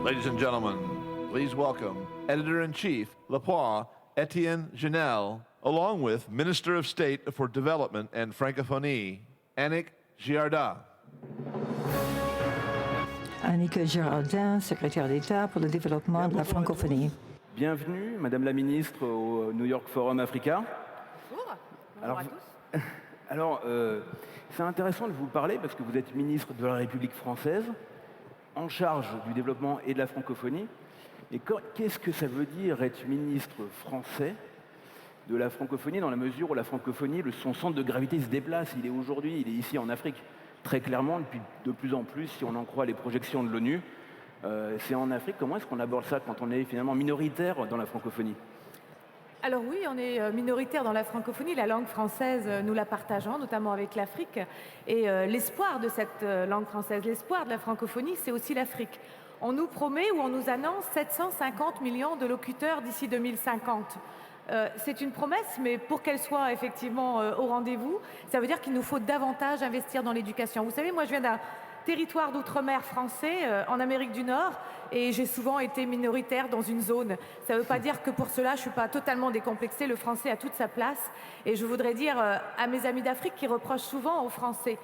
Ladies and gentlemen, please welcome Editor-in-Chief, Le Poire, Etienne Ginel, along with Minister of State for Development and Francophonie, Annick Girardin. Annick Girardin, secrétaire d'État pour le développement de la francophonie. Bienvenue, Madame la Ministre, au New York Forum Africa. Bonjour à tous. Alors, c'est intéressant de vous parler parce que vous êtes ministre de la République française, en charge du développement et de la francophonie. Et qu'est-ce que ça veut dire être ministre français de la francophonie dans la mesure où la francophonie, son centre de gravité se déplace. Il est ici en Afrique, très clairement, depuis de plus en plus, si on en croit les projections de l'ONU. C'est en Afrique. Comment est-ce qu'on aborde ça quand on est finalement minoritaire dans la francophonie ? Alors oui, on est minoritaire dans la francophonie. La langue française, nous la partageons, notamment avec l'Afrique. Et l'espoir de cette langue française, l'espoir de la francophonie, c'est aussi l'Afrique. On nous promet ou on nous annonce 750 millions de locuteurs d'ici 2050. C'est une promesse, mais pour qu'elle soit effectivement au rendez-vous, ça veut dire qu'il nous faut davantage investir dans l'éducation. Vous savez, moi je viens d'un territoire d'outre-mer français en Amérique du Nord et j'ai souvent été minoritaire dans une zone. Ça ne veut pas dire que pour cela je ne suis pas totalement décomplexée, le français a toute sa place et je voudrais dire à mes amis d'Afrique qui reprochent souvent aux Français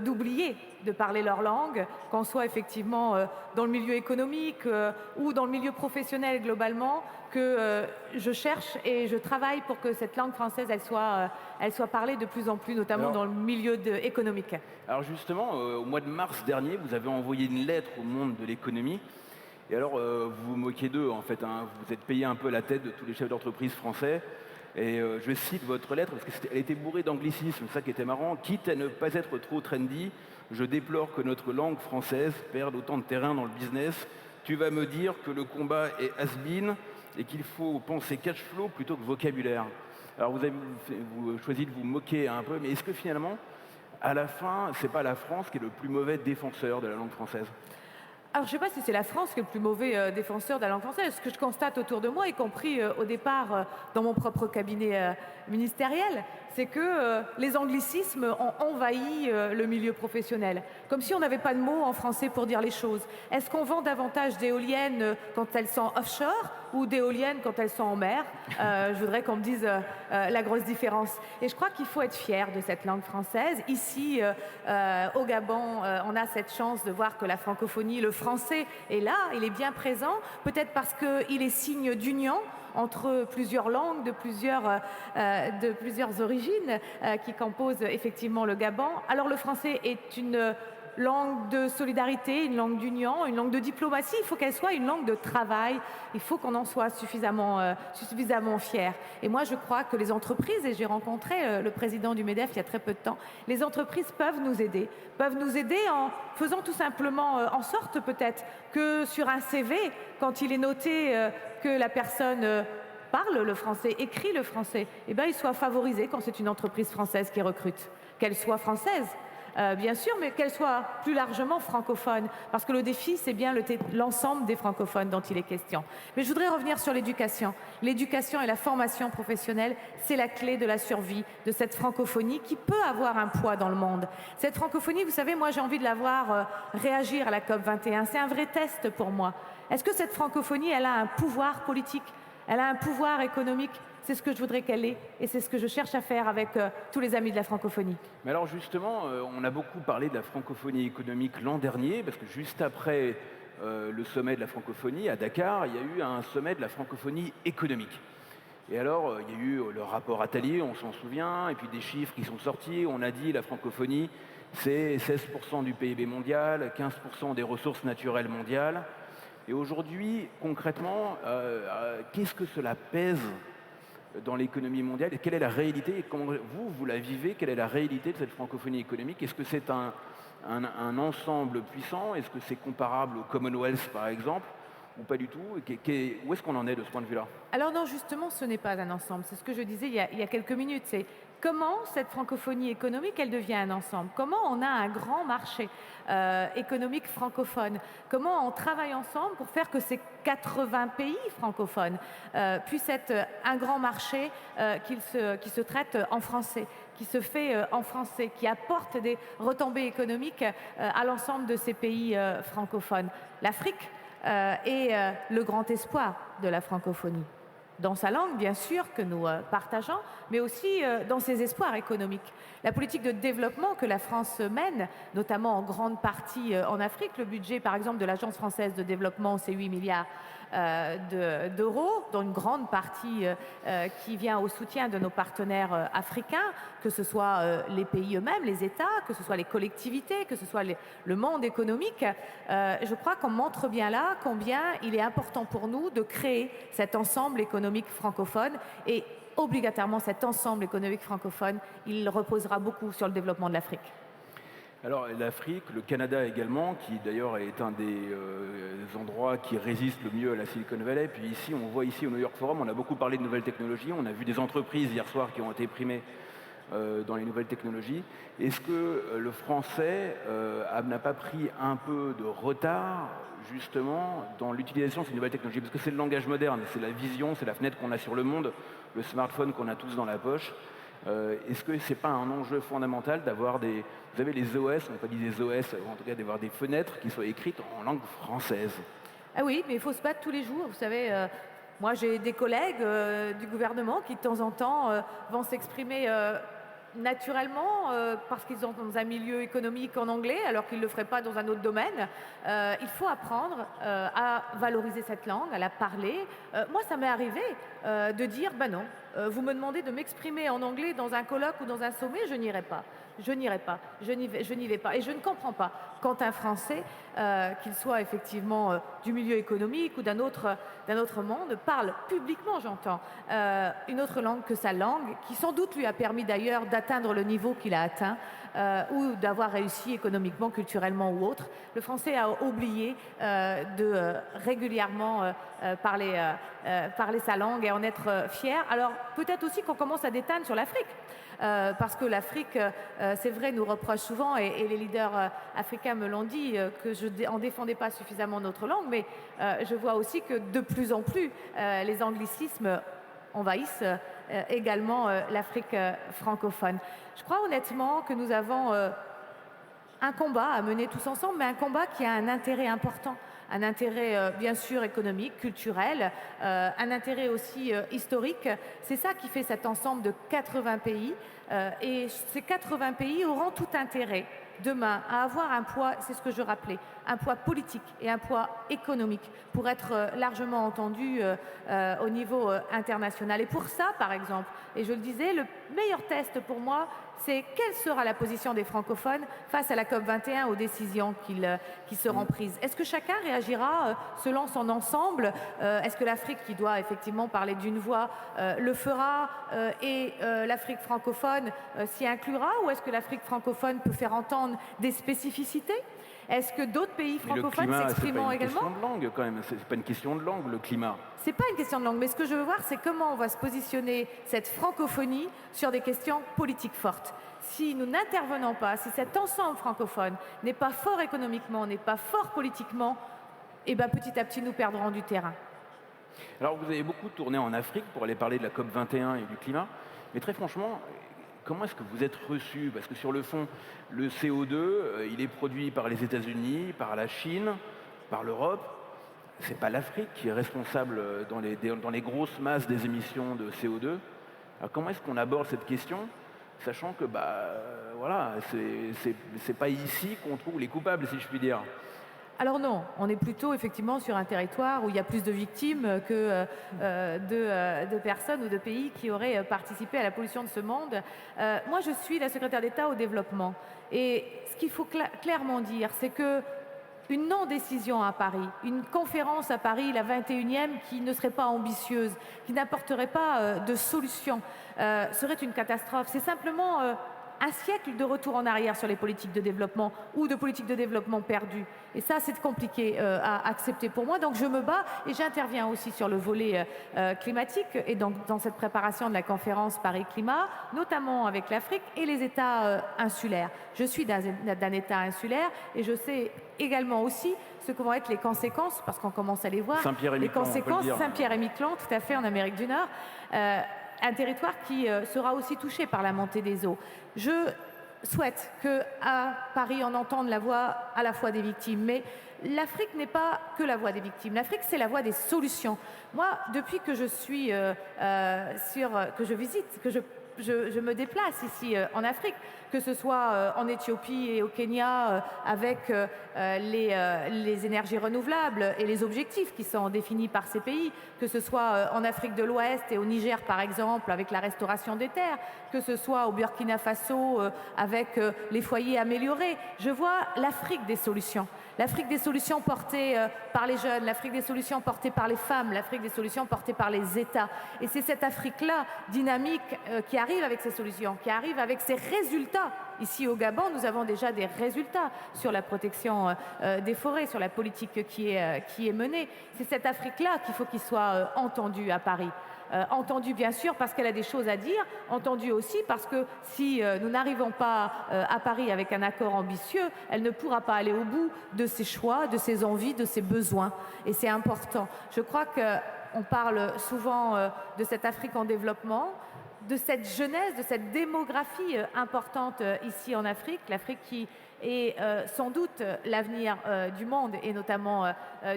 d'oublier de parler leur langue, qu'on soit effectivement dans le milieu économique ou dans le milieu professionnel globalement, que je cherche et je travaille pour que cette langue française elle soit parlée de plus en plus, notamment dans le milieu économique. Alors justement, au mois de mars dernier, vous avez envoyé une lettre au monde de l'économie. Et alors, vous vous moquez d'eux, en fait. Vous êtes payé un peu la tête de tous les chefs d'entreprise français. Et je cite votre lettre, parce qu'elle était bourrée d'anglicisme, ça qui était marrant. Quitte à ne pas être trop trendy, je déplore que notre langue française perde autant de terrain dans le business. Tu vas me dire que le combat est has-been et qu'il faut penser cash flow plutôt que vocabulaire. Alors vous avez choisi de vous moquer un peu, mais est-ce que finalement, à la fin, c'est pas la France qui est le plus mauvais défenseur de la langue française ? Alors, je ne sais pas si c'est la France qui est le plus mauvais défenseur de la langue française. Ce que je constate autour de moi, y compris au départ dans mon propre cabinet ministériel, c'est que les anglicismes ont envahi le milieu professionnel. Comme si on n'avait pas de mots en français pour dire les choses. Est-ce qu'on vend davantage d'éoliennes quand elles sont offshore ou d'éoliennes quand elles sont en mer ? Je voudrais qu'on me dise la grosse différence. Et je crois qu'il faut être fier de cette langue française. Ici, au Gabon, on a cette chance de voir que la francophonie, le français est là, il est bien présent, peut-être parce qu'il est signe d'union entre plusieurs langues, de plusieurs origines qui composent effectivement le Gabon. Alors le français est une langue de solidarité, une langue d'union, une langue de diplomatie. Il faut qu'elle soit une langue de travail. Il faut qu'on en soit suffisamment fiers. Et moi, je crois que les entreprises, et j'ai rencontré le président du MEDEF il y a très peu de temps, les entreprises peuvent nous aider en faisant tout simplement en sorte peut-être que sur un CV, quand il est noté que la personne parle le français, écrit le français, eh bien, il soit favorisé quand c'est une entreprise française qui recrute, qu'elle soit française. Bien sûr, mais qu'elle soit plus largement francophone, parce que le défi, c'est bien l'ensemble des francophones dont il est question. Mais je voudrais revenir sur l'éducation. L'éducation et la formation professionnelle, c'est la clé de la survie de cette francophonie qui peut avoir un poids dans le monde. Cette francophonie, vous savez, moi j'ai envie de la voir réagir à la COP21. C'est un vrai test pour moi. Est-ce que cette francophonie, elle a un pouvoir politique ? Elle a un pouvoir économique ? C'est ce que je voudrais qu'elle ait et c'est ce que je cherche à faire avec tous les amis de la francophonie. Mais alors justement, on a beaucoup parlé de la francophonie économique l'an dernier, parce que juste après le sommet de la francophonie à Dakar, il y a eu un sommet de la francophonie économique. Et alors, il y a eu le rapport Attali, on s'en souvient, et puis des chiffres qui sont sortis. On a dit la francophonie, c'est 16% du PIB mondial, 15% des ressources naturelles mondiales. Et aujourd'hui, concrètement, qu'est-ce que cela pèse dans l'économie mondiale et quelle est la réalité et comment vous la vivez, quelle est la réalité de cette francophonie économique? Est-ce que c'est un ensemble puissant? Est-ce que c'est comparable au Commonwealth par exemple? ou pas du tout? Où est-ce qu'on en est de ce point de vue-là? Alors non, justement, ce n'est pas un ensemble. C'est ce que je disais il y a quelques minutes. C'est comment cette francophonie économique, elle devient un ensemble. Comment on a un grand marché économique francophone. Comment on travaille ensemble pour faire que ces 80 pays francophones puissent être un grand marché qui se traite en français, qui se fait en français, qui apporte des retombées économiques à l'ensemble de ces pays francophones. L'Afrique est le grand espoir de la francophonie. Dans sa langue, bien sûr, que nous partageons, mais aussi dans ses espoirs économiques. La politique de développement que la France mène, notamment en grande partie en Afrique, le budget, par exemple, de l'Agence française de développement, c'est 8 milliards d'euros, dont une grande partie qui vient au soutien de nos partenaires africains, que ce soit les pays eux-mêmes, les États, que ce soit les collectivités, que ce soit le monde économique. Je crois qu'on montre bien là combien il est important pour nous de créer cet ensemble économique francophone et obligatoirement cet ensemble économique francophone, il reposera beaucoup sur le développement de l'Afrique. Alors l'Afrique, le Canada également, qui d'ailleurs est un des endroits qui résiste le mieux à la Silicon Valley. Puis ici, on voit ici au New York Forum, on a beaucoup parlé de nouvelles technologies. On a vu des entreprises hier soir qui ont été primées dans les nouvelles technologies. Est-ce que le français n'a pas pris un peu de retard justement dans l'utilisation de ces nouvelles technologies? Parce que c'est le langage moderne, c'est la vision, c'est la fenêtre qu'on a sur le monde, le smartphone qu'on a tous dans la poche. Est-ce que ce n'est pas un enjeu fondamental d'avoir des... Vous avez les OS, on n'a pas dit des OS, en tout cas d'avoir des fenêtres qui soient écrites en langue française? Ah oui, mais il faut se battre tous les jours. Vous savez, moi j'ai des collègues du gouvernement qui de temps en temps vont s'exprimer naturellement parce qu'ils sont dans un milieu économique en anglais alors qu'ils ne le feraient pas dans un autre domaine. Il faut apprendre à valoriser cette langue, à la parler. Moi, ça m'est arrivé de dire, ben non, vous me demandez de m'exprimer en anglais dans un colloque ou dans un sommet, je n'irai pas. Je n'irai pas, je n'y vais pas. Et je ne comprends pas quand un Français, qu'il soit effectivement du milieu économique ou d'un autre monde, parle publiquement, j'entends, une autre langue que sa langue, qui sans doute lui a permis d'ailleurs d'atteindre le niveau qu'il a atteint ou d'avoir réussi économiquement, culturellement ou autre. Le Français a oublié de régulièrement parler sa langue et en être fier. Alors peut-être aussi qu'on commence à déteindre sur l'Afrique. Parce que l'Afrique, c'est vrai, nous reproche souvent, et les leaders africains me l'ont dit, que je n'en défendais pas suffisamment notre langue, mais je vois aussi que de plus en plus, les anglicismes envahissent également l'Afrique francophone. Je crois honnêtement que nous avons un combat à mener tous ensemble, mais un combat qui a un intérêt important. Un intérêt bien sûr économique, culturel, un intérêt aussi historique. C'est ça qui fait cet ensemble de 80 pays. Et ces 80 pays auront tout intérêt demain à avoir un poids, c'est ce que je rappelais, un poids politique et un poids économique pour être largement entendu au niveau international. Et pour ça, par exemple, et je le disais, le meilleur test pour moi, c'est quelle sera la position des francophones face à la COP21 aux décisions qui seront prises. Est-ce que chacun réagira selon son ensemble? Est-ce que l'Afrique, qui doit effectivement parler d'une voix, le fera et l'Afrique francophone s'y inclura? Ou est-ce que l'Afrique francophone peut faire entendre des spécificités? Est-ce que d'autres pays francophones s'exprimeront également? C'est pas une question de langue quand même, c'est pas une question de langue le climat. C'est pas une question de langue, mais ce que je veux voir, c'est comment on va se positionner cette francophonie sur des questions politiques fortes. Si nous n'intervenons pas, si cet ensemble francophone n'est pas fort économiquement, n'est pas fort politiquement, eh ben petit à petit nous perdrons du terrain. Alors vous avez beaucoup tourné en Afrique pour aller parler de la COP21 et du climat, mais très franchement, comment est-ce que vous êtes reçu? Parce que sur le fond, le CO2, il est produit par les États-Unis, par la Chine, par l'Europe. C'est pas l'Afrique qui est responsable dans les grosses masses des émissions de CO2. Alors comment est-ce qu'on aborde cette question, sachant que voilà, c'est pas ici qu'on trouve les coupables, si je puis dire? Alors non, on est plutôt effectivement sur un territoire où il y a plus de victimes que de personnes ou de pays qui auraient participé à la pollution de ce monde. Moi, je suis la secrétaire d'État au développement. Et ce qu'il faut clairement dire, c'est que une non-décision à Paris, une conférence à Paris, la 21e, qui ne serait pas ambitieuse, qui n'apporterait pas de solution, serait une catastrophe. C'est simplement un siècle de retour en arrière sur les politiques de développement ou de politiques de développement perdues. Et ça, c'est compliqué à accepter pour moi. Donc je me bats et j'interviens aussi sur le volet climatique et donc dans cette préparation de la conférence Paris Climat, notamment avec l'Afrique et les États insulaires. Je suis d'un État insulaire et je sais également aussi ce que vont être les conséquences, parce qu'on commence à les voir. Les conséquences, Saint-Pierre-et-Miquelon, tout à fait, en Amérique du Nord. Un territoire qui sera aussi touché par la montée des eaux. Je souhaite qu'à Paris, on entende la voix à la fois des victimes, mais l'Afrique n'est pas que la voix des victimes. L'Afrique, c'est la voix des solutions. Moi, depuis que je suis que je visite, que je me déplace ici en Afrique, que ce soit en Éthiopie et au Kenya avec les énergies renouvelables et les objectifs qui sont définis par ces pays, que ce soit en Afrique de l'Ouest et au Niger par exemple avec la restauration des terres, que ce soit au Burkina Faso avec les foyers améliorés. Je vois l'Afrique des solutions. L'Afrique des solutions portée par les jeunes, l'Afrique des solutions portée par les femmes, l'Afrique des solutions portée par les États. Et c'est cette Afrique-là, dynamique, qui arrive avec ses solutions, qui arrive avec ses résultats. Ici au Gabon, nous avons déjà des résultats sur la protection des forêts, sur la politique qui est menée. C'est cette Afrique-là qu'il faut qu'il soit entendu à Paris. Entendu bien sûr parce qu'elle a des choses à dire, entendu aussi parce que si nous n'arrivons pas à Paris avec un accord ambitieux, elle ne pourra pas aller au bout de ses choix, de ses envies, de ses besoins. Et c'est important. Je crois qu'on parle souvent de cette Afrique en développement, de cette jeunesse, de cette démographie importante ici en Afrique, l'Afrique qui est sans doute l'avenir du monde et notamment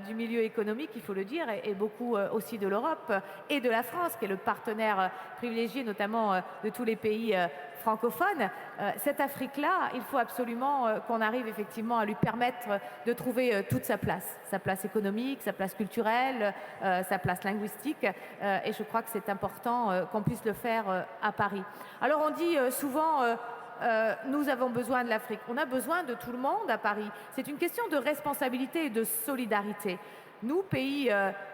du milieu économique, il faut le dire, et beaucoup aussi de l'Europe et de la France, qui est le partenaire privilégié notamment de tous les pays francophones. Cette Afrique-là, il faut absolument qu'on arrive effectivement à lui permettre de trouver toute sa place économique, sa place culturelle, sa place linguistique, et je crois que c'est important qu'on puisse le faire à Paris. Alors on dit souvent nous avons besoin de l'Afrique. On a besoin de tout le monde à Paris. C'est une question de responsabilité et de solidarité. Nous, pays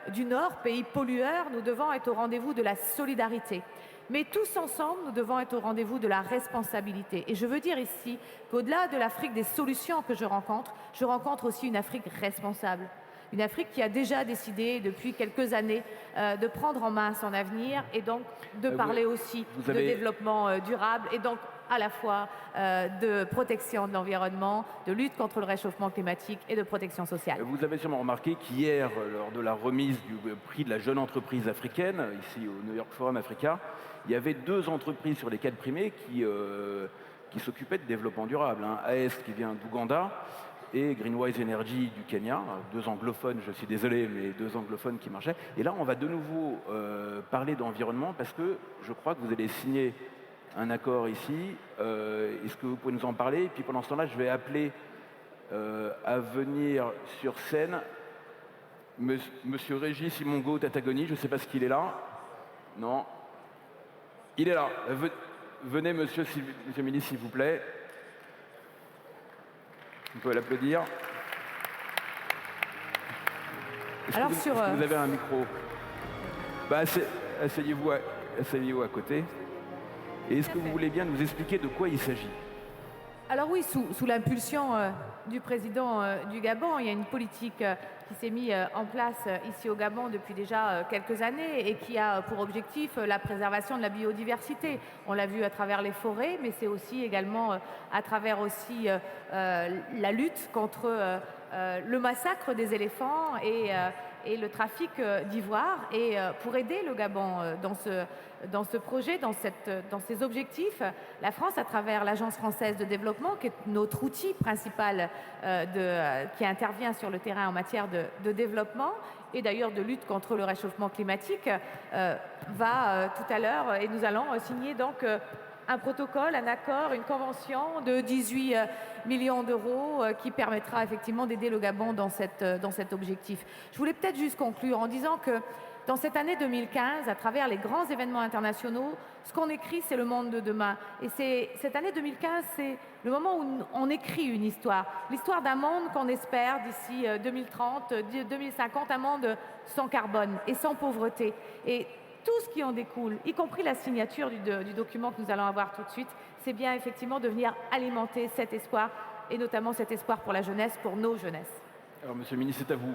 du Nord, pays pollueurs, nous devons être au rendez-vous de la solidarité. Mais tous ensemble, nous devons être au rendez-vous de la responsabilité. Et je veux dire ici qu'au-delà de l'Afrique des solutions que je rencontre aussi une Afrique responsable. Une Afrique qui a déjà décidé depuis quelques années de prendre en main son avenir et donc de parler aussi de développement durable et donc à la fois de protection de l'environnement, de lutte contre le réchauffement climatique et de protection sociale. Vous avez sûrement remarqué qu'hier, lors de la remise du prix de la jeune entreprise africaine, ici au New York Forum Africa, il y avait 2 entreprises sur les 4 primées qui s'occupaient de développement durable. AES qui vient d'Ouganda et Greenwise Energy du Kenya, 2 anglophones, je suis désolé, mais 2 anglophones qui marchaient. Et là, on va de nouveau parler d'environnement parce que je crois que vous allez signer un accord ici. Est-ce que vous pouvez nous en parler? Et puis pendant ce temps-là, je vais appeler à venir sur scène Monsieur Régis Simongo Tatagoni. Je ne sais pas s'il est là. Non. Il est là. Venez, monsieur le ministre, s'il vous plaît. Vous pouvez l'applaudir. Alors est-ce que vous avez un micro? Asseyez-vous à côté. Et est-ce que vous voulez bien nous expliquer de quoi il s'agit? Alors oui, sous l'impulsion du président du Gabon, il y a une politique qui s'est mise en place ici au Gabon depuis déjà quelques années et qui a pour objectif la préservation de la biodiversité. On l'a vu à travers les forêts, mais c'est aussi également à travers aussi la lutte contre le massacre des éléphants et le trafic d'ivoire. Et pour aider le Gabon dans ce projet, dans ces objectifs, la France, à travers l'Agence française de développement, qui est notre outil principal qui intervient sur le terrain en matière de développement et d'ailleurs de lutte contre le réchauffement climatique, va tout à l'heure, et nous allons signer donc un protocole, un accord, une convention de 18 millions d'euros qui permettra effectivement d'aider le Gabon dans cet objectif. Je voulais peut-être juste conclure en disant que dans cette année 2015, à travers les grands événements internationaux, ce qu'on écrit, c'est le monde de demain. Et cette année 2015, c'est le moment où on écrit une histoire. L'histoire d'un monde qu'on espère d'ici 2030, 2050, un monde sans carbone et sans pauvreté. Et tout ce qui en découle, y compris la signature du document que nous allons avoir tout de suite, c'est bien effectivement de venir alimenter cet espoir, et notamment cet espoir pour la jeunesse, pour nos jeunesses. Alors, Monsieur le ministre, c'est à vous.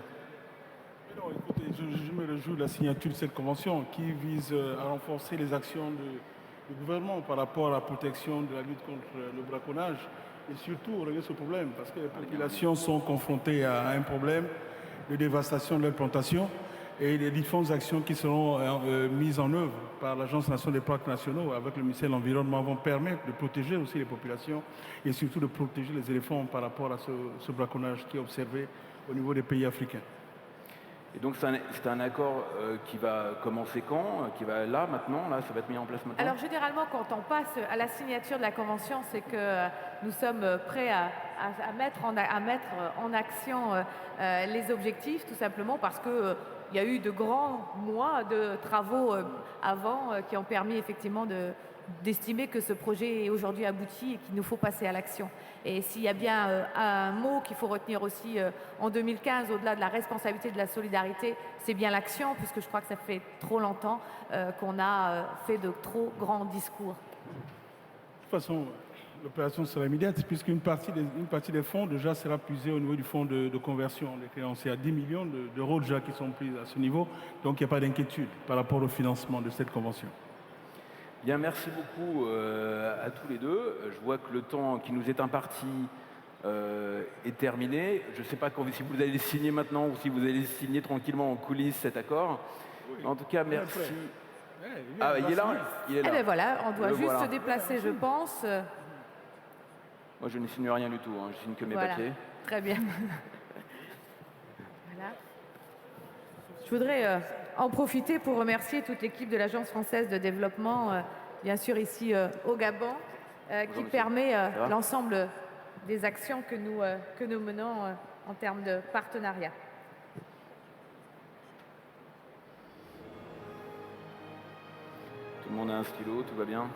Non, écoutez, je me réjouis de la signature de cette convention qui vise à renforcer les actions du gouvernement par rapport à la protection de la lutte contre le braconnage et surtout régler ce problème parce que les populations sont confrontées à un problème de dévastation de leurs plantations et les différentes actions qui seront mises en œuvre par l'Agence nationale des parcs nationaux avec le ministère de l'Environnement vont permettre de protéger aussi les populations et surtout de protéger les éléphants par rapport à ce braconnage qui est observé au niveau des pays africains. Et donc c'est un accord qui va commencer quand? Qui va là, maintenant? Là, ça va être mis en place maintenant? Alors généralement, quand on passe à la signature de la Convention, c'est que nous sommes prêts à mettre en action les objectifs, tout simplement parce que il y a eu de grands mois de travaux avant qui ont permis effectivement d'estimer que ce projet est aujourd'hui abouti et qu'il nous faut passer à l'action. Et s'il y a bien un mot qu'il faut retenir aussi en 2015, au-delà de la responsabilité de la solidarité, c'est bien l'action, puisque je crois que ça fait trop longtemps qu'on a fait de trop grands discours. De toute façon, l'opération sera immédiate puisqu'une partie des fonds déjà sera puisée au niveau du fonds de conversion des créanciers. Il y a 10 millions d'euros déjà qui sont pris à ce niveau, donc il n'y a pas d'inquiétude par rapport au financement de cette convention. Bien, merci beaucoup à tous les deux. Je vois que le temps qui nous est imparti est terminé. Je ne sais pas si vous allez signer maintenant ou si vous allez signer tranquillement en coulisses cet accord. Oui. En tout cas, merci. Ah, il est là. Eh bien voilà, on doit juste se déplacer, je pense. Moi, je ne signe rien du tout. Hein. Je signe que mes papiers. Très bien. Voilà. Je voudrais en profiter pour remercier toute l'équipe de l'Agence française de développement, bien sûr ici au Gabon, qui permet l'ensemble des actions que nous menons en termes de partenariat. Tout le monde a un stylo, tout va bien?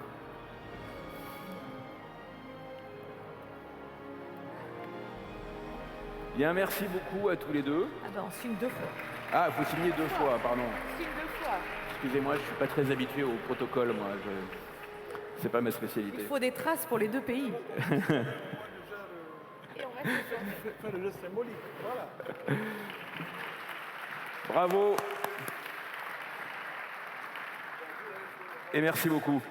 Bien, merci beaucoup à tous les deux. Ah ben, on signe 2 fois. Ah, il faut signer 2 fois, pardon. On signe 2 fois. Excusez-moi, je ne suis pas très habitué au protocole, moi. C'est pas ma spécialité. Il faut des traces pour les 2 pays. Faire le geste symbolique, voilà. Bravo. Et merci beaucoup.